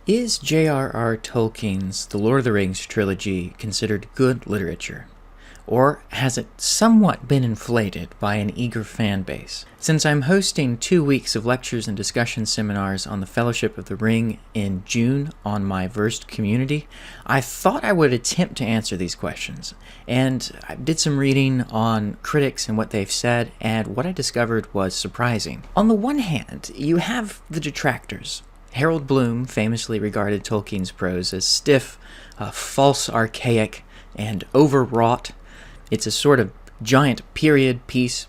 Is J.R.R. Tolkien's The Lord of the Rings trilogy considered good literature? Or has it somewhat been inflated by an eager fan base? Since I'm hosting 2 weeks of lectures and discussion seminars on the Fellowship of the Ring in June on my Versed community, I thought I would attempt to answer these questions. And I did some reading on critics and what they've said, and what I discovered was surprising. On the one hand, you have the detractors. Harold Bloom famously regarded Tolkien's prose as stiff, false, archaic, and overwrought. It's a sort of giant period piece.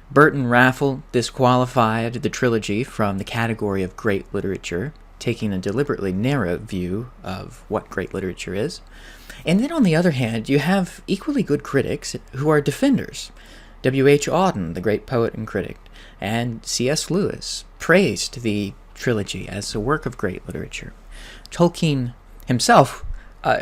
Burton Raffel disqualified the trilogy from the category of great literature, taking a deliberately narrow view of what great literature is. And then on the other hand, you have equally good critics who are defenders. W.H. Auden, the great poet and critic, and C.S. Lewis praised the trilogy as a work of great literature. Tolkien himself,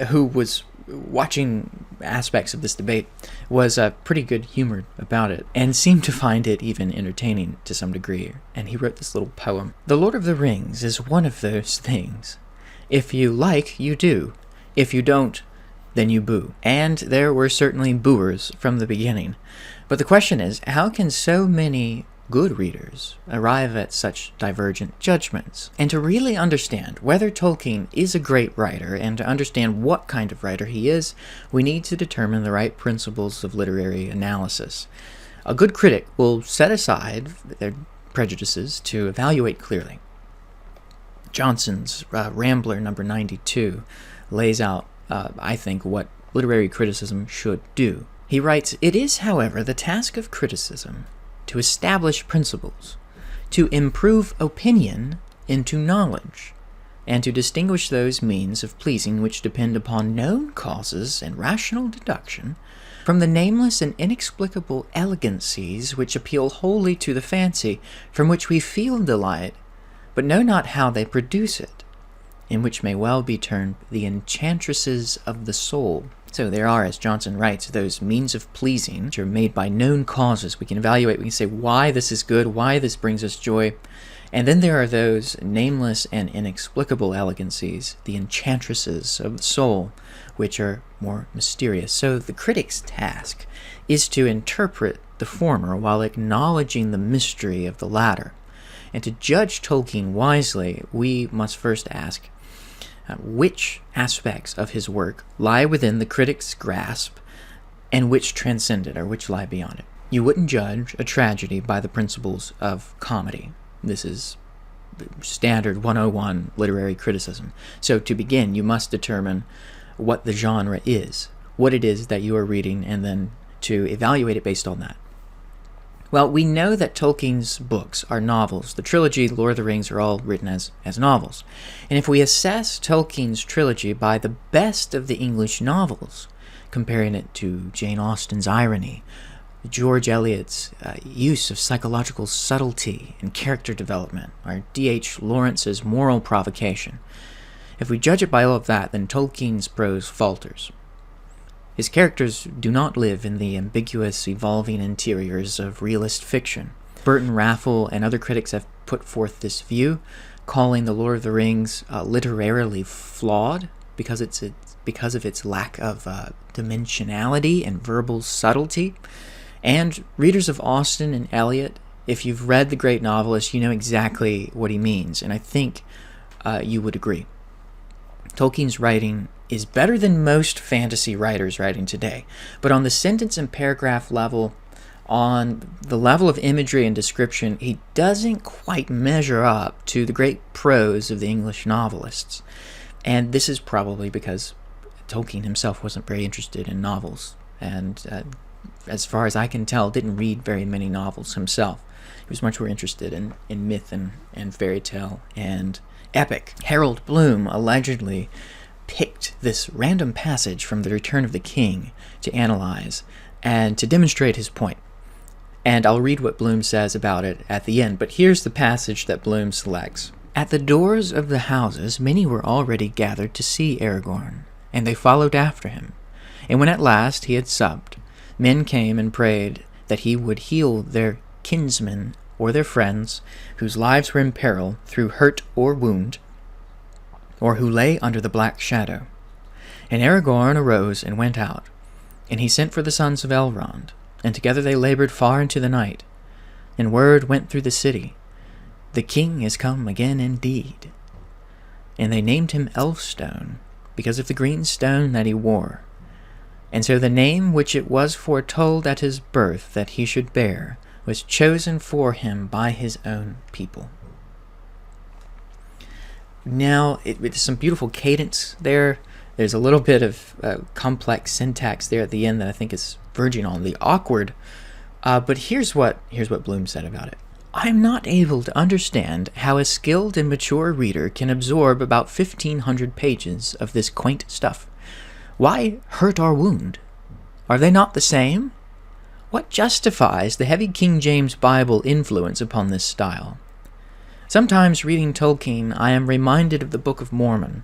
who was watching aspects of this debate, was pretty good humored about it and seemed to find it even entertaining to some degree. And he wrote this little poem. The Lord of the Rings is one of those things. If you like, you do. If you don't, then you boo. And there were certainly booers from the beginning. But the question is, how can so many good readers arrive at such divergent judgments? And to really understand whether Tolkien is a great writer and to understand what kind of writer he is, we need to determine the right principles of literary analysis. A good critic will set aside their prejudices to evaluate clearly. Johnson's Rambler number 92 lays out, I think, what literary criticism should do. He writes, "It is, however, the task of criticism to establish principles, to improve opinion into knowledge, and to distinguish those means of pleasing which depend upon known causes and rational deduction, from the nameless and inexplicable elegancies which appeal wholly to the fancy, from which we feel delight, but know not how they produce it, and which may well be termed the enchantresses of the soul." So there are, as Johnson writes, those means of pleasing which are made by known causes. We can evaluate, we can say why this is good, why this brings us joy. And then there are those nameless and inexplicable elegancies, the enchantresses of the soul, which are more mysterious. So the critic's task is to interpret the former while acknowledging the mystery of the latter. And to judge Tolkien wisely, we must first ask, which aspects of his work lie within the critic's grasp and which transcend it, or which lie beyond it. You wouldn't judge a tragedy by the principles of comedy. This is standard 101 literary criticism. So to begin, you must determine what the genre is, what it is that you are reading, and then to evaluate it based on that. Well, we know that Tolkien's books are novels. The trilogy, The Lord of the Rings, are all written as novels. And if we assess Tolkien's trilogy by the best of the English novels, comparing it to Jane Austen's irony, George Eliot's use of psychological subtlety and character development, or D.H. Lawrence's moral provocation, if we judge it by all of that, then Tolkien's prose falters. His characters do not live in the ambiguous, evolving interiors of realist fiction. Burton Raffel and other critics have put forth this view, calling The Lord of the Rings literarily flawed because of its lack of dimensionality and verbal subtlety. And readers of Austen and Eliot, if you've read the great novelist, you know exactly what he means, and I think you would agree. Tolkien's writing is better than most fantasy writers writing today, but on the sentence and paragraph level, on the level of imagery and description, he doesn't quite measure up to the great prose of the English novelists. And this is probably because Tolkien himself wasn't very interested in novels, and as far as I can tell, didn't read very many novels himself. He was much more interested in myth and fairy tale and epic. Harold Bloom allegedly picked this random passage from The Return of the King to analyze and to demonstrate his point. And I'll read what Bloom says about it at the end, but here's the passage that Bloom selects. "At the doors of the houses many were already gathered to see Aragorn, and they followed after him. And when at last he had supped, men came and prayed that he would heal their kinsmen or their friends whose lives were in peril through hurt or wound, or who lay under the black shadow. And Aragorn arose and went out, and he sent for the sons of Elrond, and together they labored far into the night. And word went through the city, the king is come again indeed. And they named him Elfstone, because of the green stone that he wore. And so the name which it was foretold at his birth that he should bear was chosen for him by his own people. Now, with some beautiful cadence there. There's a little bit of complex syntax there at the end that I think is verging on the awkward. But here's what Bloom said about it. I'm not able to understand how a skilled and mature reader can absorb about 1,500 pages of this quaint stuff. Why hurt or wound? Are they not the same? What justifies the heavy King James Bible influence upon this style? Sometimes reading Tolkien, I am reminded of the Book of Mormon.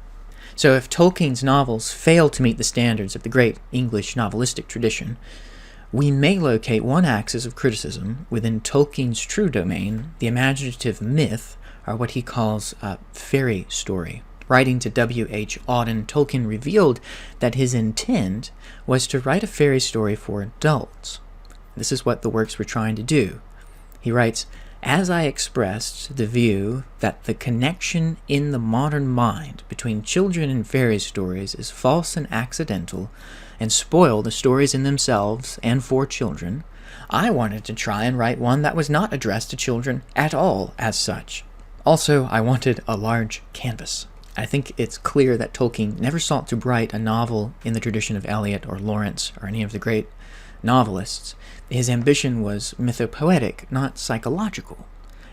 So if Tolkien's novels fail to meet the standards of the great English novelistic tradition, we may locate one axis of criticism within Tolkien's true domain, the imaginative myth, or what he calls a fairy story. Writing to W.H. Auden, Tolkien revealed that his intent was to write a fairy story for adults. This is what the works were trying to do. He writes, as I expressed the view that the connection in the modern mind between children and fairy stories is false and accidental, and spoil the stories in themselves and for children, I wanted to try and write one that was not addressed to children at all as such. Also, I wanted a large canvas. I think it's clear that Tolkien never sought to write a novel in the tradition of Eliot or Lawrence or any of the great novelists. His ambition was mythopoetic, not psychological.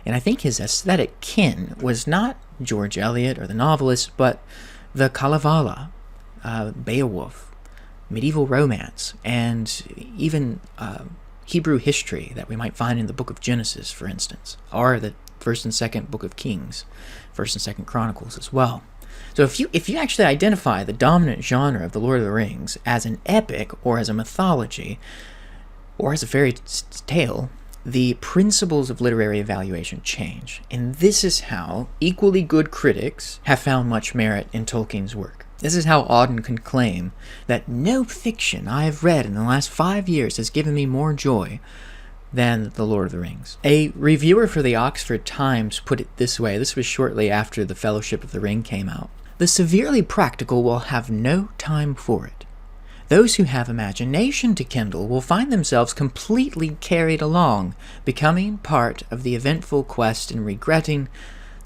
And I think his aesthetic kin was not George Eliot or the novelists, but the Kalevala, Beowulf, medieval romance, and even Hebrew history that we might find in the Book of Genesis, for instance, or the First and Second Book of Kings, First and Second Chronicles as well. So if you actually identify the dominant genre of The Lord of the Rings as an epic or as a mythology or as a fairy tale, the principles of literary evaluation change. And this is how equally good critics have found much merit in Tolkien's work. This is how Auden can claim that no fiction I have read in the last 5 years has given me more joy than The Lord of the Rings. A reviewer for the Oxford Times put it this way. This was shortly after The Fellowship of the Ring came out. The severely practical will have no time for it. Those who have imagination to kindle will find themselves completely carried along, becoming part of the eventful quest and regretting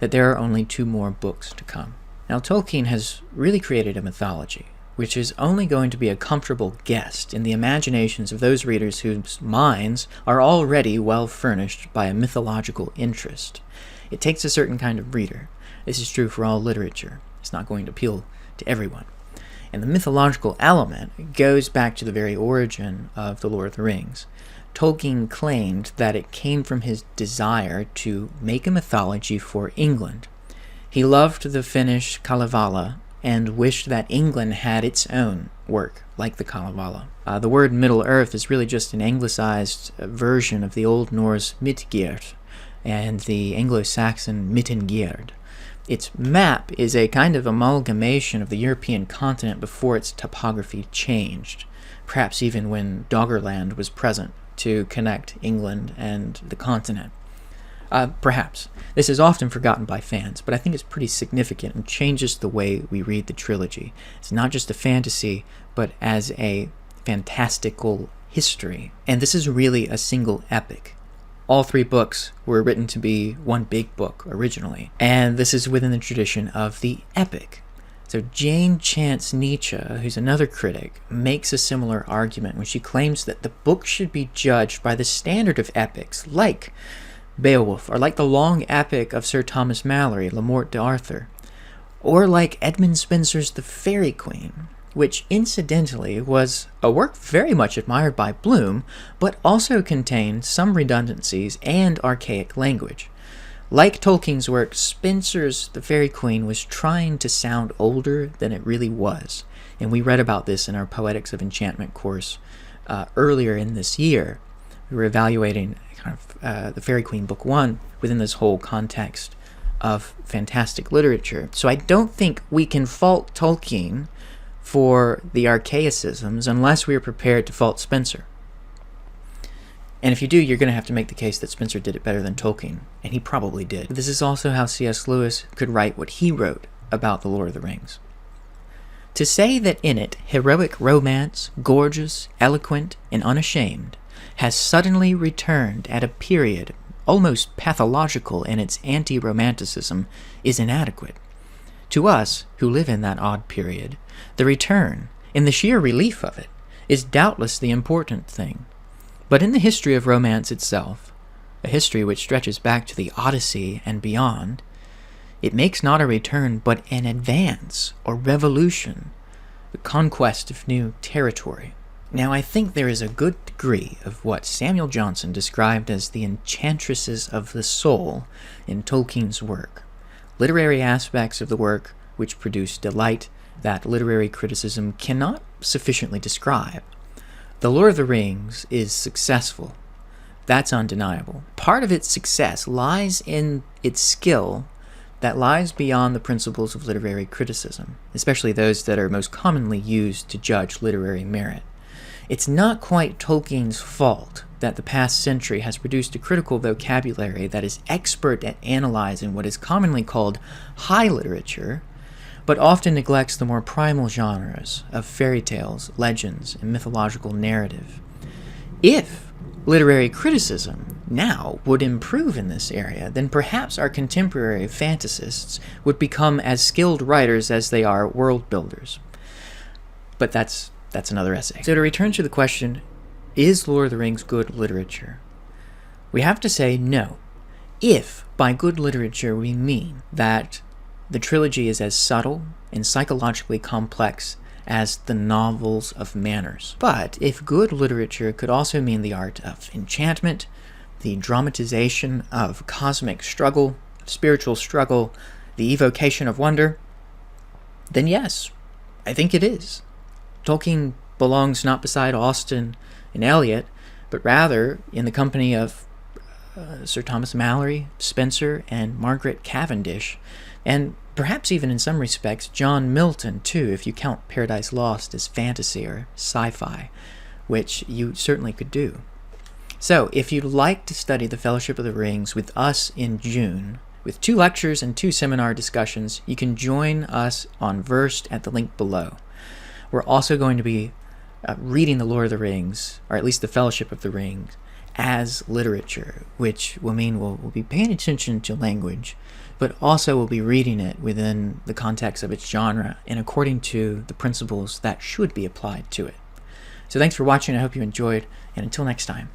that there are only 2 more books to come. Now, Tolkien has really created a mythology, which is only going to be a comfortable guest in the imaginations of those readers whose minds are already well furnished by a mythological interest. It takes a certain kind of reader. This is true for all literature. It's not going to appeal to everyone. And the mythological element goes back to the very origin of The Lord of the Rings. Tolkien claimed that it came from his desire to make a mythology for England. He loved the Finnish Kalevala and wished that England had its own work, like the Kalevala. The word Middle-earth is really just an anglicized version of the Old Norse Midgard and the Anglo-Saxon Mittengard. Its map is a kind of amalgamation of the European continent before its topography changed, perhaps even when Doggerland was present to connect England and the continent. Perhaps. This is often forgotten by fans, but I think it's pretty significant and changes the way we read the trilogy. It's not just a fantasy, but as a fantastical history. And this is really a single epic. All 3 books were written to be one big book originally, and this is within the tradition of the epic. So Jane Chance Nietzsche, who's another critic, makes a similar argument when she claims that the book should be judged by the standard of epics, like Beowulf, or like the long epic of Sir Thomas Malory, La Morte d'Arthur, or like Edmund Spenser's The Faerie Queene, which incidentally was a work very much admired by Bloom, but also contained some redundancies and archaic language. Like Tolkien's work, Spenser's The Faerie Queene was trying to sound older than it really was, and we read about this in our Poetics of Enchantment course earlier in this year. We were evaluating kind of The Faerie Queene Book 1 within this whole context of fantastic literature. So I don't think we can fault Tolkien for the archaicisms unless we are prepared to fault Spencer. And if you do, you're going to have to make the case that Spencer did it better than Tolkien, and he probably did. This is also how C.S. Lewis could write what he wrote about The Lord of the Rings. To say that in it heroic romance, gorgeous, eloquent, and unashamed, has suddenly returned at a period almost pathological in its anti-romanticism is inadequate. To us, who live in that odd period, the return, in the sheer relief of it, is doubtless the important thing. But in the history of romance itself, a history which stretches back to the Odyssey and beyond, it makes not a return but an advance or revolution, the conquest of new territory. Now, I think there is a good degree of what Samuel Johnson described as the enchantresses of the soul in Tolkien's work, literary aspects of the work which produce delight that literary criticism cannot sufficiently describe. The Lord of the Rings is successful. That's undeniable. Part of its success lies in its skill that lies beyond the principles of literary criticism, especially those that are most commonly used to judge literary merit. It's not quite Tolkien's fault that the past century has produced a critical vocabulary that is expert at analyzing what is commonly called high literature, but often neglects the more primal genres of fairy tales, legends, and mythological narrative. If literary criticism now would improve in this area, then perhaps our contemporary fantasists would become as skilled writers as they are world builders. But that's another essay. So to return to the question, is Lord of the Rings good literature? We have to say no. If by good literature we mean that the trilogy is as subtle and psychologically complex as the novels of manners. But if good literature could also mean the art of enchantment, the dramatization of cosmic struggle, spiritual struggle, the evocation of wonder, then yes, I think it is. Tolkien belongs not beside Austen and Eliot, but rather in the company of Sir Thomas Malory, Spencer, and Margaret Cavendish, and perhaps even in some respects John Milton too, if you count Paradise Lost as fantasy or sci-fi, which you certainly could do. So if you'd like to study the Fellowship of the Rings with us in June, with 2 lectures and 2 seminar discussions, you can join us on Versed at the link below. We're also going to be reading the Lord of the Rings, or at least the Fellowship of the Rings, as literature, which will mean we'll be paying attention to language, but also we'll be reading it within the context of its genre and according to the principles that should be applied to it. So thanks for watching. I hope you enjoyed, and until next time.